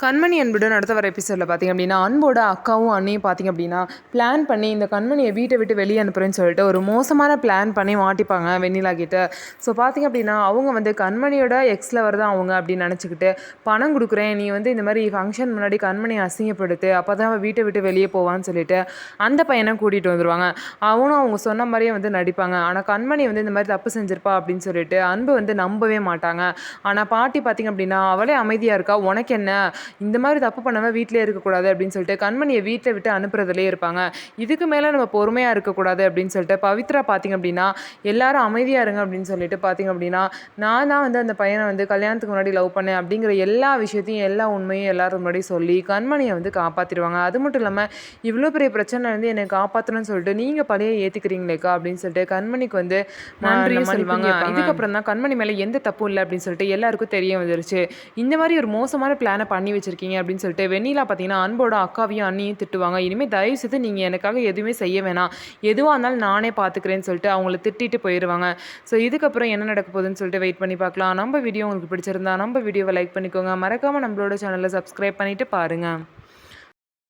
கண்மணி அன்புடன் அடுத்த வர எபிசோடில் பார்த்திங்க அப்படின்னா அன்போட அக்காவும் அண்ணியும் பார்த்திங்க அப்படின்னா பிளான் பண்ணி இந்த கண்மணியை வீட்டை விட்டு வெளியே அனுப்புறேன்னு சொல்லிட்டு ஒரு மோசமான பிளான் பண்ணி மாட்டிப்பாங்க வெண்ணிலா கிட்ட. ஸோ பார்த்திங்க அப்படின்னா அவங்க வந்து கண்மணியோட எக்ஸ் லவர் தான் அவங்க அப்படின்னு நினச்சிக்கிட்டு பணம் கொடுக்குறேன், நீ வந்து இந்த மாதிரி ஃபங்க்ஷன் முன்னாடி கண்மணியை அசிங்கப்படுத்து, அப்போ தான் வீட்டை விட்டு வெளியே போவான்னு சொல்லிட்டு அந்த பையனை கூட்டிகிட்டு வந்துடுவாங்க. அவனும் அவங்க சொன்ன மாதிரியே வந்து நடிப்பாங்க. ஆனால் கண்மணி வந்து இந்த மாதிரி தப்பு செஞ்சிருப்பா அப்படின்னு சொல்லிட்டு அன்பு வந்து நம்பவே மாட்டாங்க. ஆனால் பாட்டி பார்த்திங்க அப்படின்னா அவளே அமைதியாக இருக்கா, உனக்கு என்ன, இந்த மாதிரி தப்பு பண்ணாமல் வீட்டிலே இருக்கக்கூடாது அப்படின்னு சொல்லிட்டு கண்மணியை வீட்டை விட்டு அனுப்புறதுலேயே இருப்பாங்க. இதுக்கு மேலே நம்ம பொறுமையாக இருக்கக்கூடாது அப்படின்னு சொல்லிட்டு பவித்ரா பார்த்திங்க அப்படின்னா எல்லாரும் அமைதியாக இருங்க அப்படின்னு சொல்லிட்டு பார்த்திங்க அப்படின்னா நான் தான் வந்து அந்த பையனை வந்து கல்யாணத்துக்கு முன்னாடி லவ் பண்ணேன் அப்படிங்கிற எல்லா விஷயத்தையும் எல்லா உண்மையும் எல்லாரும் முன்னாடி சொல்லி கண்மணியை வந்து காப்பாற்றிடுவாங்க. அது மட்டும் இல்லாமல் இவ்வளோ பெரிய பிரச்சனை வந்து என்னை காப்பாற்றணும்னு சொல்லிட்டு நீங்கள் பழைய ஏற்றுக்கிறீங்களேக்கா அப்படின்னு சொல்லிட்டு கண்மணிக்கு வந்து நன்றி சொல்லுவாங்க. இதுக்கப்புறம் தான் கண்மணி மேலே எந்த தப்பும் இல்லை அப்படின்னு சொல்லிட்டு எல்லாருக்கும் தெரிய வந்துருச்சு. இந்த மாதிரி ஒரு மோசமான பிளானை பண்ணி வச்சிருக்கீங்க அப்படின்னு சொல்லிட்டு வெண்ணிலா பார்த்தீங்கன்னா அன்போட அக்காவையும் அண்ணியும் திட்டுவாங்க. இனிமேல் தயவு செய்து நீங்கள் எனக்காக எதுவுமே செய்ய வேணாம், எதுவாக இருந்தாலும் நானே பார்த்துக்கிறேன்னு சொல்லிட்டு அவங்கள திட்டிட்டு போயிடுவாங்க. ஸோ இதுக்கப்புறம் என்ன நடக்க போகுதுன்னு சொல்லிட்டு வெயிட் பண்ணி பார்க்கலாம். நம்ம வீடியோ உங்களுக்கு பிடிச்சிருந்தா நம்ம வீடியோவை லைக் பண்ணிக்கோங்க, மறக்காமல் நம்மளோட சேனலை சப்ஸ்கிரைப் பண்ணிவிட்டு பாருங்கள்.